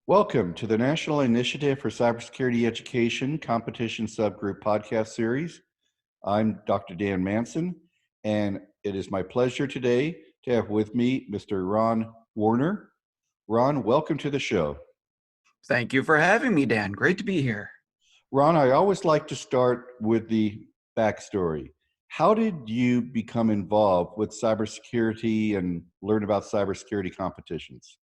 Welcome to the National Initiative for Cybersecurity Education Competition Subgroup podcast series. I'm Dr. Dan Manson, and it is my pleasure today to have with me Mr. Ron Woerner. Ron, welcome to the show. Thank you for having me, Dan. Great to be here. Ron, I always like to start with the backstory. How did you become involved with cybersecurity and learn about cybersecurity competitions?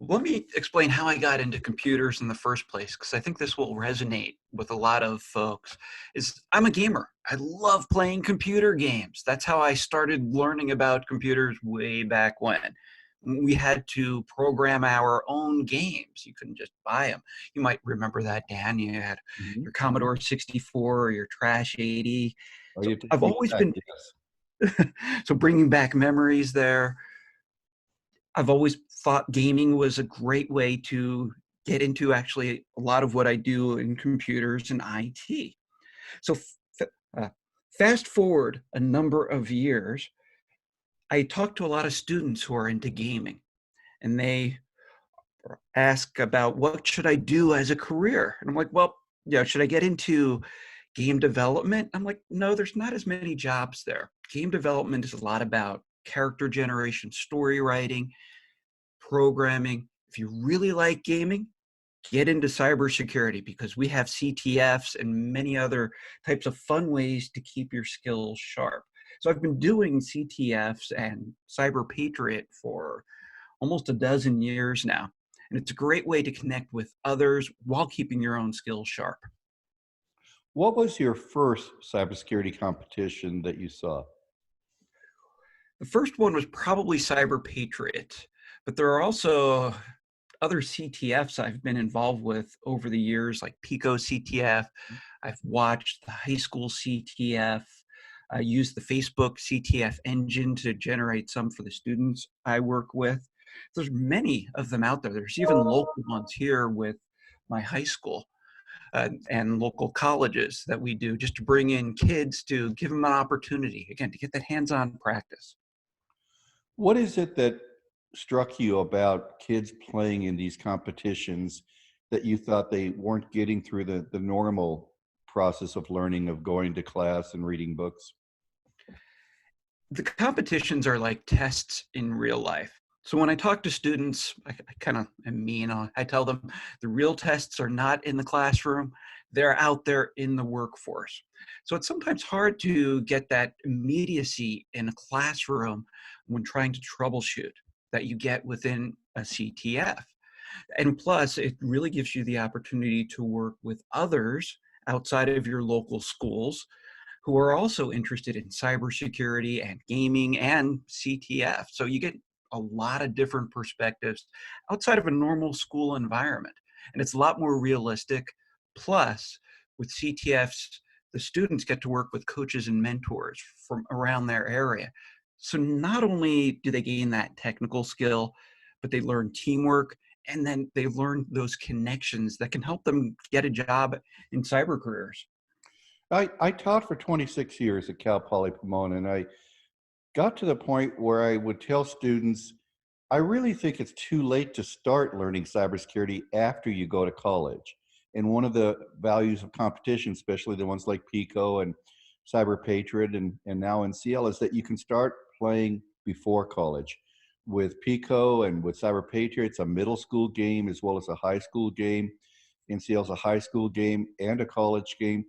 Let me explain how I got into computers in the first place, because I think this will resonate with a lot of folks. I'm a gamer. I love playing computer games. That's how I started learning about computers way back when. We had to program our own games. You couldn't just buy them. You might remember that, Dan. You had Mhm. your Commodore 64 or your Trash 80. Oh, So you take I've me always back, been, yes. so bringing back memories there. I've always thought gaming was a great way to get into actually a lot of what I do in computers and IT. So uh, fast forward a number of years, I talk to a lot of students who are into gaming, and they ask about what should I do as a career? And I'm like, well, should I get into game development? I'm like, no, there's not as many jobs there. Game development is a lot about character generation, story writing, programming. If you really like gaming, get into cybersecurity because we have CTFs and many other types of fun ways to keep your skills sharp. So I've been doing CTFs and Cyber Patriot for almost a dozen years now. And it's a great way to connect with others while keeping your own skills sharp. What was your first cybersecurity competition that you saw? The first one was probably Cyber Patriot, but there are also other CTFs I've been involved with over the years, like Pico CTF. I've watched the high school CTF. I use the Facebook CTF engine to generate some for the students I work with. There's many of them out there. There's even local ones here with my high school and local colleges that we do just to bring in kids to give them an opportunity, again, to get that hands-on practice. What is it that struck you about kids playing in these competitions that you thought they weren't getting through the normal process of learning, of going to class and reading books? The competitions are like tests in real life. So when I talk to students, I kind of am mean. I tell them the real tests are not in the classroom, they're out there in the workforce. So it's sometimes hard to get that immediacy in a classroom when trying to troubleshoot that you get within a CTF. And plus, it really gives you the opportunity to work with others outside of your local schools who are also interested in cybersecurity and gaming and CTF. So you get a lot of different perspectives outside of a normal school environment. And it's a lot more realistic. Plus, with CTFs, the students get to work with coaches and mentors from around their area. So not only do they gain that technical skill, but they learn teamwork and then they learn those connections that can help them get a job in cyber careers. I taught for 26 years at Cal Poly Pomona, and I got to the point where I would tell students, I really think it's too late to start learning cybersecurity after you go to college. And one of the values of competition, especially the ones like Pico and Cyber Patriot and now NCL, is that you can start playing before college. With Pico and with Cyber Patriot, it's a middle school game as well as a high school game. NCL is a high school game and a college game.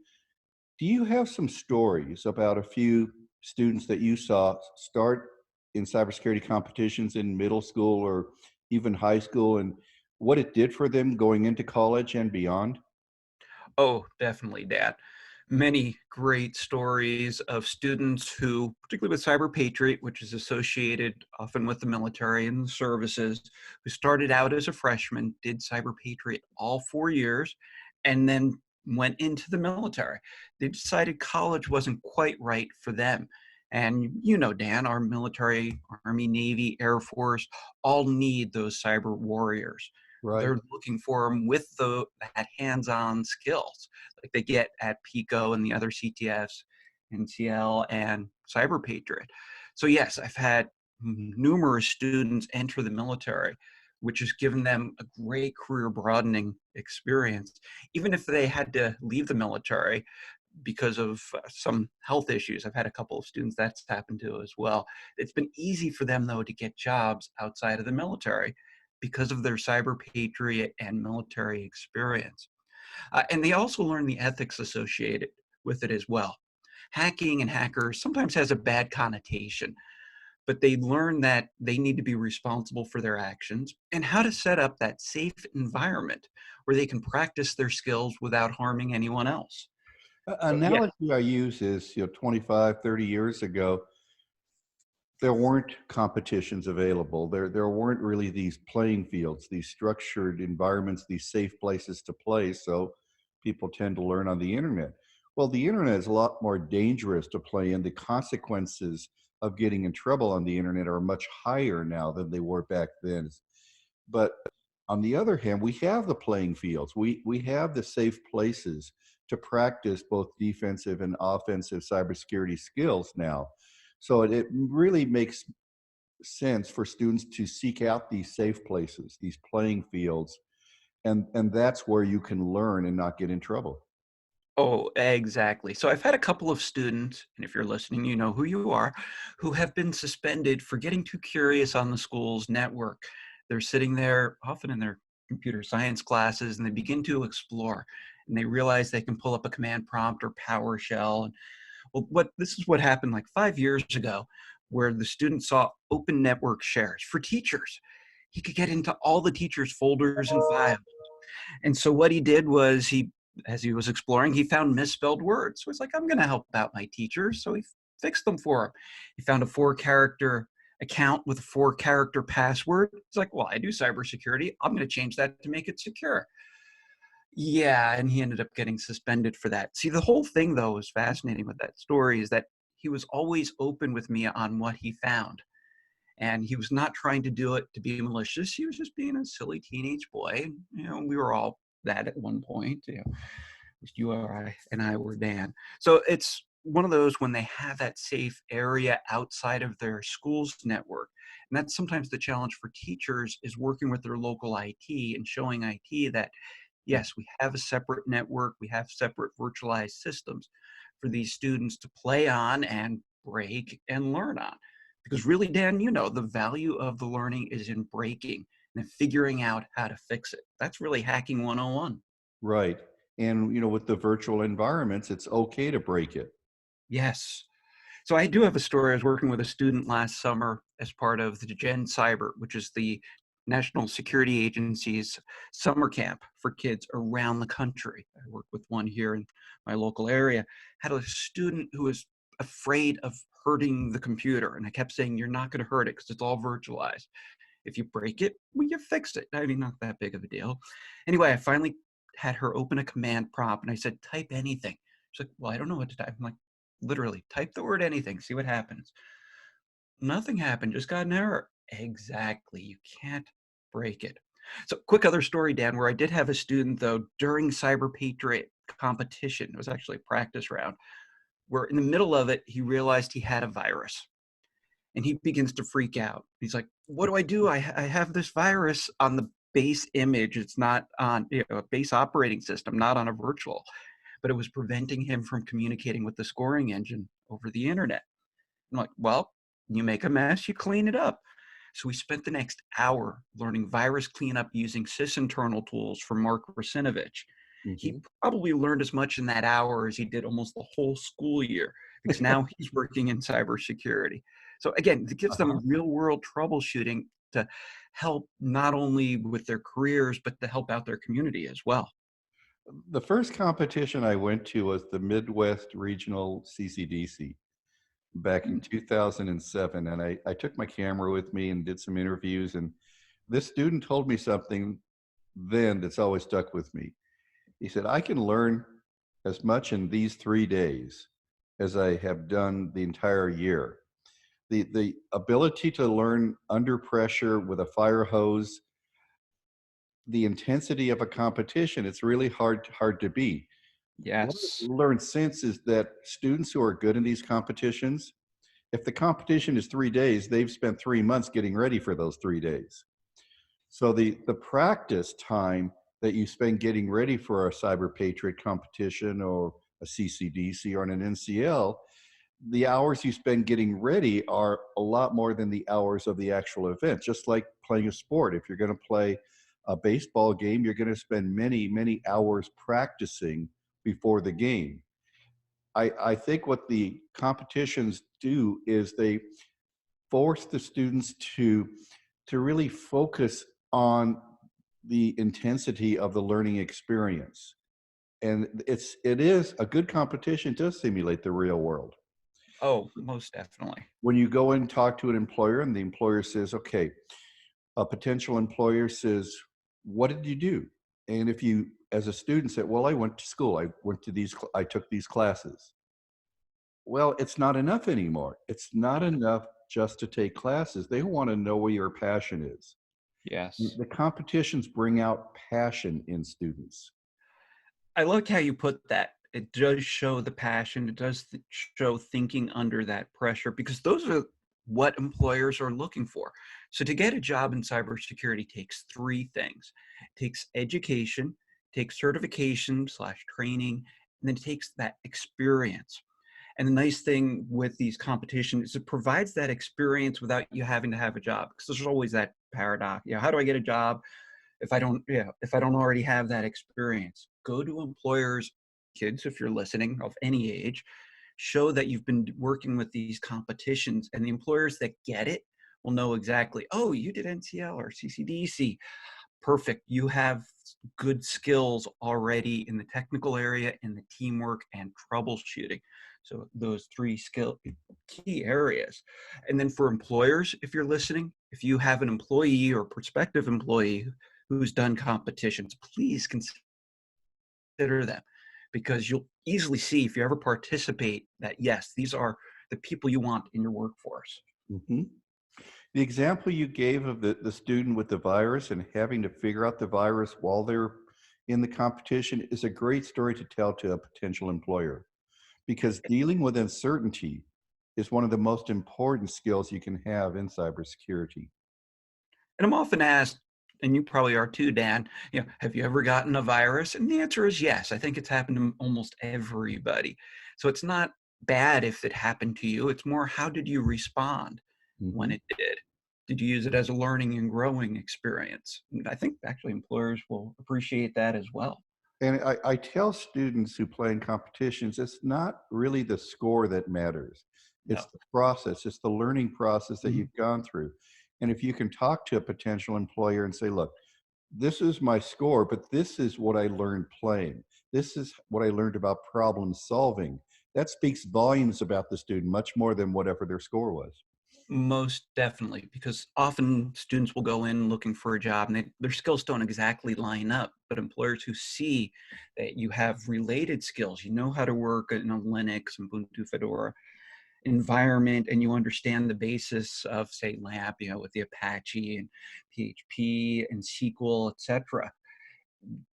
Do you have some stories about a few students that you saw start in cybersecurity competitions in middle school or even high school and what it did for them going into college and beyond? Oh, definitely, Dad. Many great stories of students who, particularly with Cyber Patriot, which is associated often with the military and the services, who started out as a freshman, did Cyber Patriot all 4 years, and then went into the military. They decided college wasn't quite right for them. And you know, Dan, our military, Army, Navy, Air Force, all need those cyber warriors. Right. They're looking for them with that hands-on skills like they get at Pico and the other CTFs, NCL, and Cyber Patriot. So yes, I've had numerous students enter the military which has given them a great career broadening experience. Even if they had to leave the military because of some health issues. I've had a couple of students that's happened to as well. It's been easy for them, though, to get jobs outside of the military because of their cyber patriot and military experience. And they also learn the ethics associated with it as well. Hacking and hackers sometimes has a bad connotation, but they learn that they need to be responsible for their actions and how to set up that safe environment where they can practice their skills without harming anyone else. So yeah. Analogy I use is, 25, 30 years ago, there weren't competitions available. There weren't really these playing fields, these structured environments, these safe places to play. So people tend to learn on the internet. Well, the internet is a lot more dangerous to play in. The consequences of getting in trouble on the internet are much higher now than they were back then. But on the other hand, we have the playing fields. We have the safe places to practice both defensive and offensive cybersecurity skills now. So it really makes sense for students to seek out these safe places, these playing fields, and that's where you can learn and not get in trouble. Oh, exactly. So I've had a couple of students, and if you're listening, you know who you are, who have been suspended for getting too curious on the school's network. They're sitting there, often in their computer science classes, and they begin to explore. And they realize they can pull up a command prompt or PowerShell. And well, what this is what happened like 5 years ago, where the student saw open network shares for teachers. He could get into all the teachers' folders and files. And so what he did was as he was exploring, he found misspelled words. So he's like, I'm going to help out my teacher. So he fixed them for him. He found a 4-character account with a 4-character password. He's like, well, I do cybersecurity. I'm going to change that to make it secure. Yeah, and he ended up getting suspended for that. See, the whole thing, though, is fascinating with that story is that he was always open with me on what he found. And he was not trying to do it to be malicious. He was just being a silly teenage boy. And, we were all that at one point. You are I and I were Dan. So it's one of those when they have that safe area outside of their school's network. And that's sometimes the challenge for teachers is working with their local IT and showing IT that, yes, we have a separate network, we have separate virtualized systems for these students to play on and break and learn on. Because really, Dan, the value of the learning is in breaking and figuring out how to fix it. That's really hacking 101. Right. And with the virtual environments, it's okay to break it. Yes. So I do have a story. I was working with a student last summer as part of the Gen Cyber, which is the National Security Agency's summer camp for kids around the country. I worked with one here in my local area. Had a student who was afraid of hurting the computer, and I kept saying, "You're not going to hurt it because it's all virtualized. If you break it, well, you fix it. I mean, not that big of a deal." Anyway, I finally had her open a command prompt, and I said, "Type anything." She's like, "Well, I don't know what to type." I'm like, literally, type the word anything, see what happens. Nothing happened, just got an error. Exactly, you can't break it. So quick other story, Dan, where I did have a student though during Cyber Patriot competition, it was actually a practice round, where in the middle of it, he realized he had a virus and he begins to freak out. He's like, what do I do? I have this virus on the base image. It's not on a base operating system, not on a virtual, but it was preventing him from communicating with the scoring engine over the internet. I'm like, well, you make a mess, you clean it up. So we spent the next hour learning virus cleanup using sysinternal tools from Mark Rasinovich. He Mhm. probably learned as much in that hour as he did almost the whole school year because now he's working in cybersecurity. So again, it gives Uh-huh. them real world troubleshooting to help not only with their careers, but to help out their community as well. The first competition I went to was the Midwest Regional CCDC back in Hmm. 2007. And I took my camera with me and did some interviews. And this student told me something then that's always stuck with me. He said, I can learn as much in these 3 days as I have done the entire year. The ability to learn under pressure with a fire hose, the intensity of a competition, it's really hard to beat. What I've Yes. learned since is that students who are good in these competitions, if the competition is 3 days, they've spent 3 months getting ready for those 3 days. So the practice time that you spend getting ready for a Cyber Patriot competition or a CCDC or an NCL, the hours you spend getting ready are a lot more than the hours of the actual event. Just like playing a sport. If you're going to play a baseball game, you're going to spend many, many hours practicing before the game. I think what the competitions do is they force the students to really focus on the intensity of the learning experience. And it is a good competition does simulate the real world. Oh, most definitely. When you go and talk to an employer and the employer says, okay, a potential employer says, what did you do? And if you, as a student, said, well, I went to school, I took these classes. Well, it's not enough anymore. It's not enough just to take classes. They want to know where your passion is. Yes. The competitions bring out passion in students. I like how you put that. It does show the passion. It does show thinking under that pressure because those are what employers are looking for. So to get a job in cybersecurity takes three things. It takes education, takes certification slash training, and then it takes that experience. And the nice thing with these competitions is it provides that experience without you having to have a job because there's always that paradox. How do I get a job? If I don't already have that experience, go to employers, kids, if you're listening, of any age, show that you've been working with these competitions, and the employers that get it will know exactly, oh, you did NCL or CCDC. Perfect. You have good skills already in the technical area, in the teamwork and troubleshooting. So those three skill key areas. And then for employers, if you're listening, if you have an employee or prospective employee who's done competitions, please consider them because you'll easily see if you ever participate that yes, these are the people you want in your workforce. Mhm. The example you gave of the student with the virus and having to figure out the virus while they're in the competition is a great story to tell to a potential employer because dealing with uncertainty is one of the most important skills you can have in cybersecurity. And I'm often asked, and you probably are too, Dan, have you ever gotten a virus? And the answer is yes. I think it's happened to almost everybody. So it's not bad if it happened to you. It's more how did you respond when Mhm. it did? Did you use it as a learning and growing experience? And I think actually employers will appreciate that as well. And I tell students who play in competitions, it's not really the score that matters. It's No. the process, it's the learning process that Mhm. you've gone through. And if you can talk to a potential employer and say, look, this is my score, but this is what I learned playing. This is what I learned about problem solving. That speaks volumes about the student, much more than whatever their score was. Most definitely, because often students will go in looking for a job and their skills don't exactly line up. But employers who see that you have related skills, you know how to work in a Linux, Ubuntu, Fedora environment, and you understand the basis of, say, LAMP, with the Apache and PHP and SQL, etc.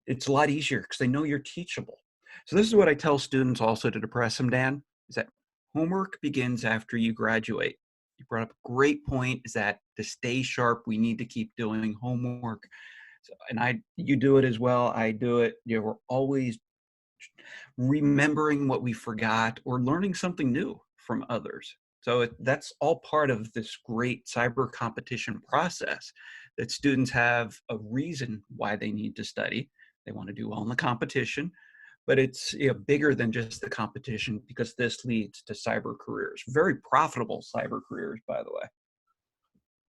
It's a lot easier because they know you're teachable. So this is what I tell students also to depress them, Dan, is that homework begins after you graduate. You brought up a great point is that to stay sharp, we need to keep doing homework. So, and you do it as well. I do it. We're always remembering what we forgot or learning something new from others. So that's all part of this great cyber competition process that students have a reason why they need to study. They want to do well in the competition, but it's bigger than just the competition because this leads to cyber careers, very profitable cyber careers, by the way.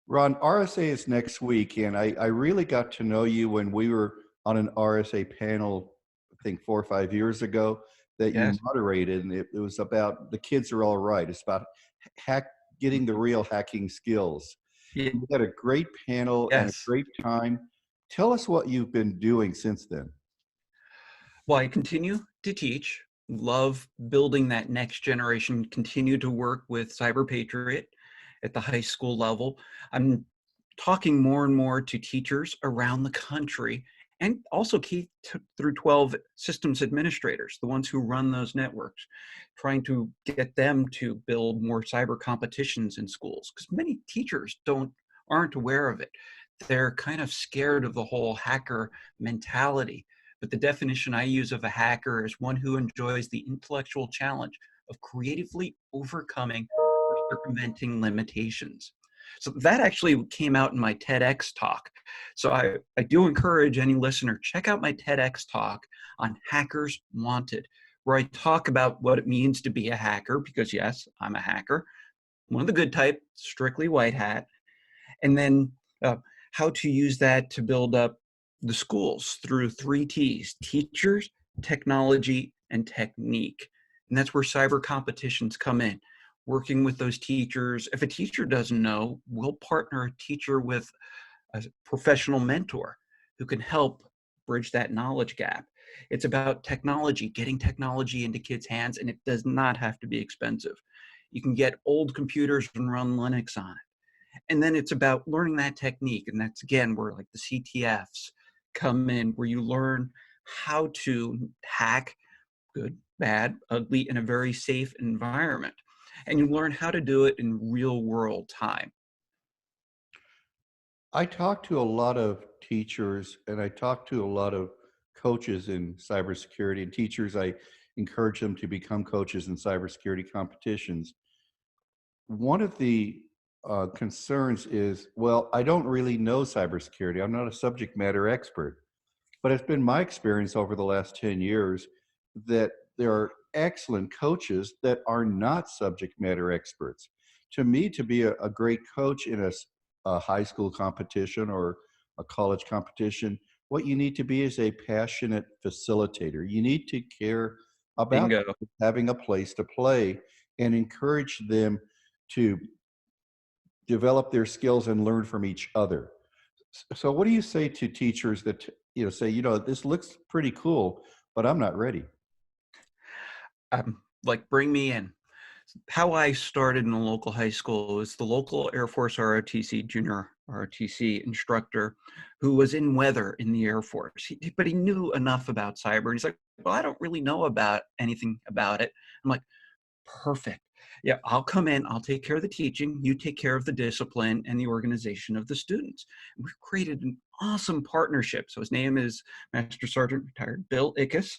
Ron, RSA is next week, and I really got to know you when we were on an RSA panel, I think 4 or 5 years ago, that you Yes. moderated, and it was about the kids are all right. It's about hack getting the real hacking skills. Ye- We had a great panel and a Yes. great time. Tell us what you've been doing since then. Well, I continue to teach, love building that next generation, continue to work with Cyber Patriot at the high school level. I'm talking more and more to teachers around the country and also through 12 systems administrators, the ones who run those networks, trying to get them to build more cyber competitions in schools because many teachers aren't aware of it. they're kind of scared of the whole hacker mentality. But the definition I use of a hacker is one who enjoys the intellectual challenge of creatively overcoming or circumventing limitations. So that actually came out in my TEDx talk. So I do encourage any listener, check out my TEDx talk on Hackers Wanted, where I talk about what it means to be a hacker, because yes, I'm a hacker, one of the good type, strictly white hat, and then uh, how to use that to build up the schools through three T's: teachers, technology, and technique. And that's where cyber competitions come in. Working with those teachers. If a teacher doesn't know, we'll partner a teacher with a professional mentor who can help bridge that knowledge gap. It's about technology, getting technology into kids' hands, and it does not have to be expensive. You can get old computers and run Linux on it. And then it's about learning that technique. And that's again where like the CTFs come in, where you learn how to hack, good, bad, ugly, in a very safe environment. And you learn how to do it in real world time. I talk to a lot of teachers and I talk to a lot of coaches in cybersecurity and teachers. I encourage them to become coaches in cybersecurity competitions. One of the concerns is, well, I don't really know cybersecurity. I'm not a subject matter expert. But it's been my experience over the last 10 years that there are excellent coaches that are not subject matter experts. To me, to be a great coach in a high school competition or a college competition, what you need to be is a passionate facilitator. You need to care about Bingo. having a place to play and encourage them to develop their skills and learn from each other. So what do you say to teachers that, say, this looks pretty cool, but I'm not ready? Like, bring me in. How I started in a local high school was the local Air Force ROTC, junior ROTC instructor who was in weather in the Air Force. But he knew enough about cyber. And he's like, well, I don't really know about anything about it. I'm like, perfect. Yeah, I'll come in, I'll take care of the teaching, you take care of the discipline and the organization of the students. And we've created an awesome partnership. So his name is Master Sergeant Retired Bill Ickes.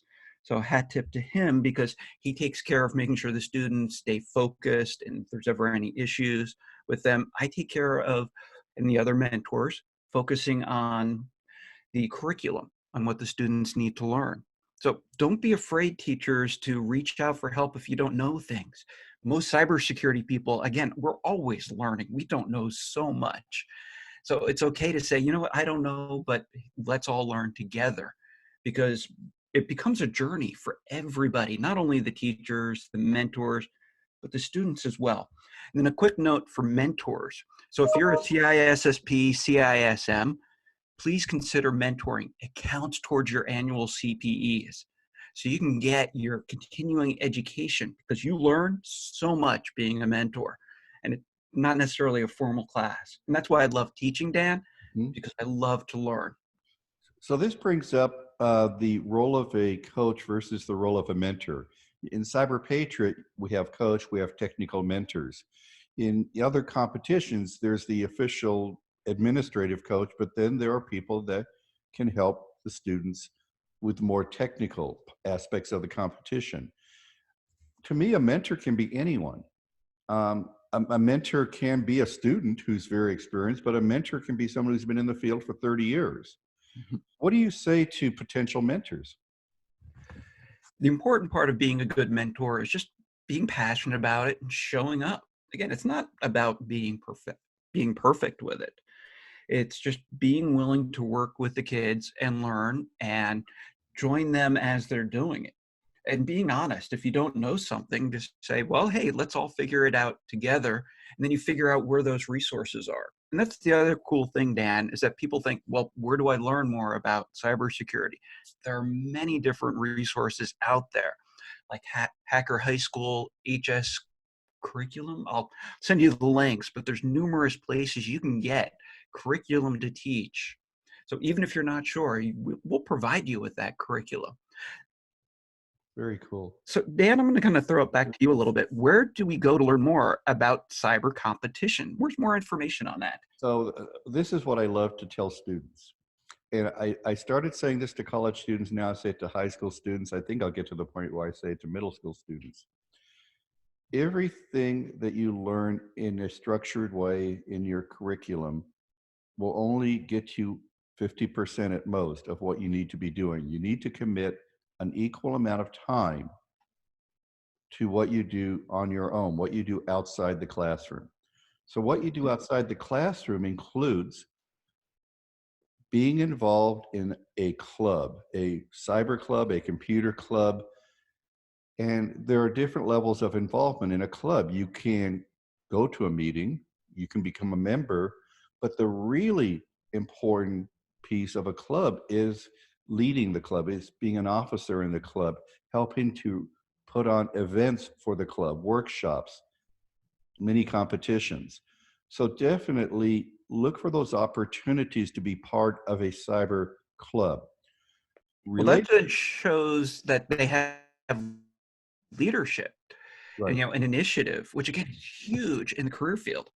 So a hat tip to him because he takes care of making sure the students stay focused, and if there's ever any issues with them, I take care of, and the other mentors, focusing on the curriculum, on what the students need to learn. So don't be afraid, teachers, to reach out for help if you don't know things. Most cybersecurity people, again, we're always learning. We don't know so much. So it's okay to say, you know what, I don't know, but let's all learn together, because it becomes a journey for everybody, not only the teachers, the mentors, but the students as well. And then a quick note for mentors. So if you're a CISSP, CISM, please consider mentoring. It counts towards your annual CPEs. So you can get your continuing education because you learn so much being a mentor, and it's not necessarily a formal class. And that's why I love teaching, Dan, Mhm. because I love to learn. So this brings up the role of a coach versus the role of a mentor. In Cyber Patriot, we have coach, we have technical mentors. In the other competitions, there's the official administrative coach, but then there are people that can help the students with more technical aspects of the competition. To me, a mentor can be anyone. A mentor can be a student who's very experienced, but a mentor can be someone who's been in the field for 30 years. What do you say to potential mentors? The important part of being a good mentor is just being passionate about it and showing up. Again, it's not about being perfect with it. It's just being willing to work with the kids and learn and join them as they're doing it. And being honest, if you don't know something, just say, well, hey, let's all figure it out together. And then you figure out where those resources are. And that's the other cool thing, Dan, is that people think, well, where do I learn more about cybersecurity? There are many different resources out there, like Hacker High School, HS curriculum. I'll send you the links, but there's numerous places you can get curriculum to teach. So even if you're not sure, we'll provide you with that curriculum. Very cool. So, Dan, I'm going to kind of throw it back to you a little bit. Where do we go to learn more about cyber competition? Where's more information on that? So this is what I love to tell students. And I started saying this to college students. Now I say it to high school students. I think I'll get to the point where I say it to middle school students. Everything that you learn in a structured way in your curriculum will only get you 50% at most of what you need to be doing. You need to commit an equal amount of time to what you do on your own, what you do outside the classroom. So, what you do outside the classroom includes being involved in a club, a cyber club, a computer club, and there are different levels of involvement in a club. You can go to a meeting, you can become a member, but the really important piece of a club is leading the club, is being an officer in the club, helping to put on events for the club, workshops, mini competitions. So definitely look for those opportunities to be part of a cyber club. Well, Relate, that shows that they have leadership and right. an initiative, which again is huge in the career field.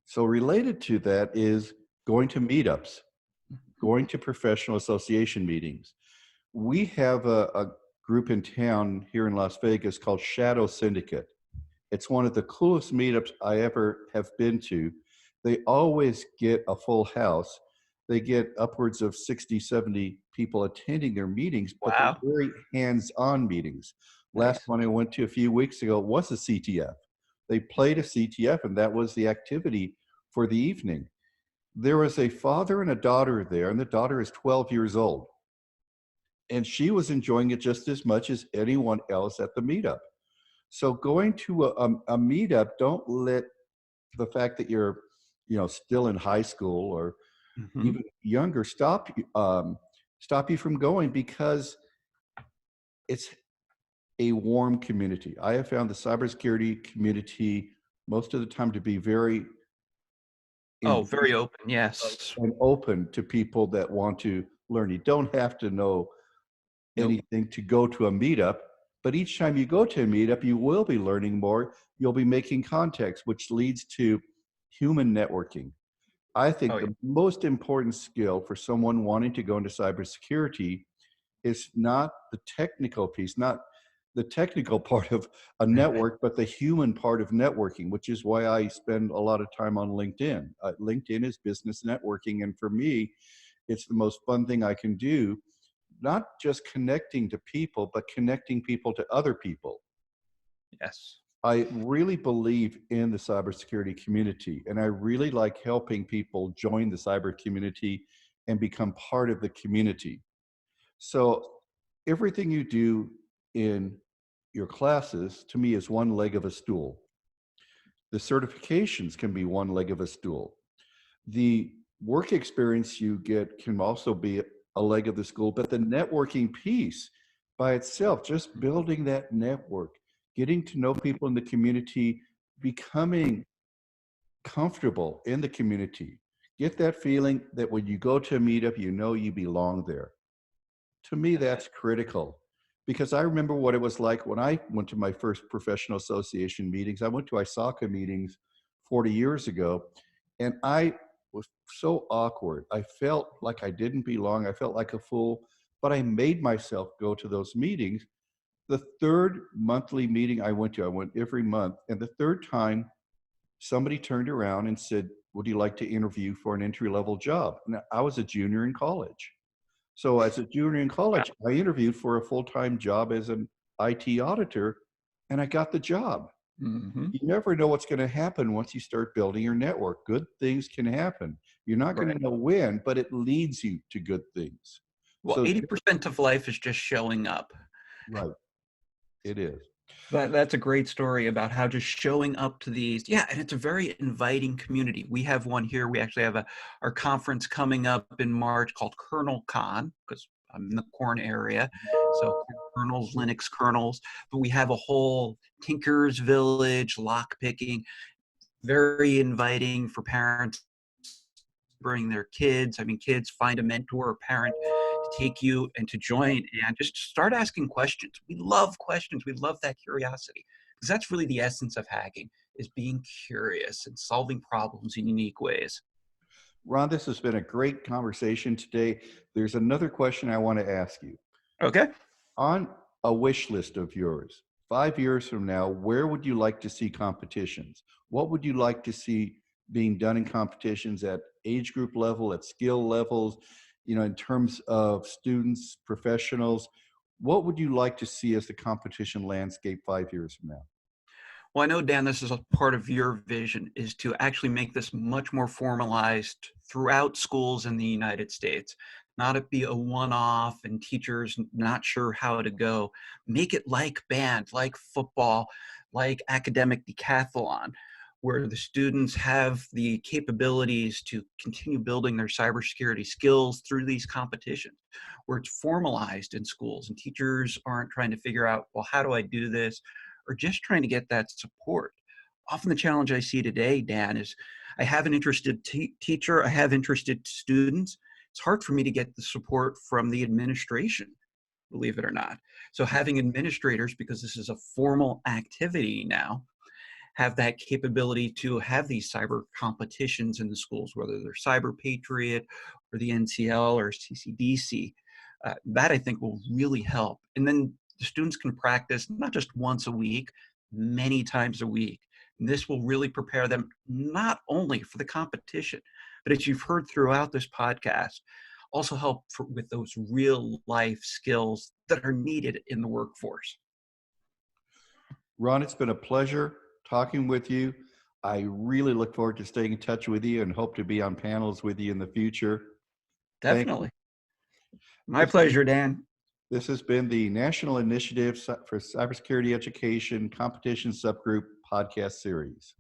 So related to that is going to meetups, Mhm. going to professional association meetings. We have a group in town here in Las Vegas called Shadow Syndicate. It's one of the coolest meetups I ever have been to. They always get a full house. They get upwards of 60, 70 people attending their meetings, but they're Wow, very hands-on meetings. Last nice. one I went to a few weeks ago was a CTF. They played a CTF, and that was the activity for the evening. There was a father and a daughter there, and the daughter is 12 years old. And she was enjoying it just as much as anyone else at the meetup. So going to a meetup, don't let the fact that you're, still in high school or Hmm. even younger stop you from going, because it's a warm community. I have found the cybersecurity community most of the time to be very Oh, embracing very open. Yes. and open to people that want to learn. You don't have to know Nope. anything to go to a meetup, but each time you go to a meetup, you will be learning more. You'll be making contacts, which leads to human networking. I Oh, think yeah. the most important skill for someone wanting to go into cybersecurity is not the technical piece, not the technical part of a network, but the human part of networking, which is why I spend a lot of time on LinkedIn. LinkedIn is business networking. And for me, it's the most fun thing I can do, not just connecting to people, but connecting people to other people. Yes. I really believe in the cybersecurity community, and I really like helping people join the cyber community and become part of the community. So everything you do in your classes, to me, is one leg of a stool. The certifications can be one leg of a stool. The work experience you get can also be a leg of the stool, but the networking piece by itself, just building that network, getting to know people in the community, becoming comfortable in the community, get that feeling that when you go to a meetup, you know you belong there. To me, that's critical, because I remember what it was like when I went to my first professional association meetings. I went to ISACA meetings 40 years ago, and I was so awkward. I felt like I didn't belong. I felt like a fool, but I made myself go to those meetings. The third monthly meeting I went every month. And the third time, somebody turned around and said, "Would you like to interview for an entry level job?" Now, I was a junior in college. So as a junior in Wow. college, I interviewed for a full-time job as an IT auditor, and I got the job. Hmm. You never know what's going to happen once you start building your network. Good things can happen. You're not going Right. to know when, but it leads you to good things. Well, So, 80% of life is just showing up. right, it is. That's a great story about how just showing up to these, yeah, and it's a very inviting community. We have one here. We actually have our conference coming up in March called Kernel Con, because I'm in the Corn area. So kernels, Linux kernels, but we have a whole Tinker's Village, lock picking, very inviting for parents to bring their kids. I mean, kids find a mentor or parent to take you and to join and just start asking questions. We love questions. We love that curiosity because that's really the essence of hacking is being curious and solving problems in unique ways. Ron, this has been a great conversation today. There's another question I want to ask you. Okay. On a wish list of yours, 5 years from now, where would you like to see competitions? What would you like to see being done in competitions at age group level, at skill levels, in terms of students, professionals? What would you like to see as the competition landscape 5 years from now? Well, I know, Dan, this is a part of your vision is to actually make this much more formalized throughout schools in the United States, not it be a one-off and teachers not sure how to go. Make it like band, like football, like academic decathlon, where the students have the capabilities to continue building their cybersecurity skills through these competitions, where it's formalized in schools and teachers aren't trying to figure out, well, how do I do this? Or just trying to get that support. Often the challenge I see today, Dan, is I have an interested teacher, I have interested students. It's hard for me to get the support from the administration, believe it or not. So having administrators, because this is a formal activity now, have that capability to have these cyber competitions in the schools, whether they're Cyber Patriot or the NCL or CCDC. That I think will really help. And then the students can practice not just once a week, many times a week. And this will really prepare them not only for the competition, but as you've heard throughout this podcast, also help with those real life skills that are needed in the workforce. Ron, it's been a pleasure talking with you. I really look forward to staying in touch with you and hope to be on panels with you in the future. Thank you. Definitely. My This, pleasure, Dan. this has been the National Initiative for Cybersecurity Education Competition Subgroup podcast series.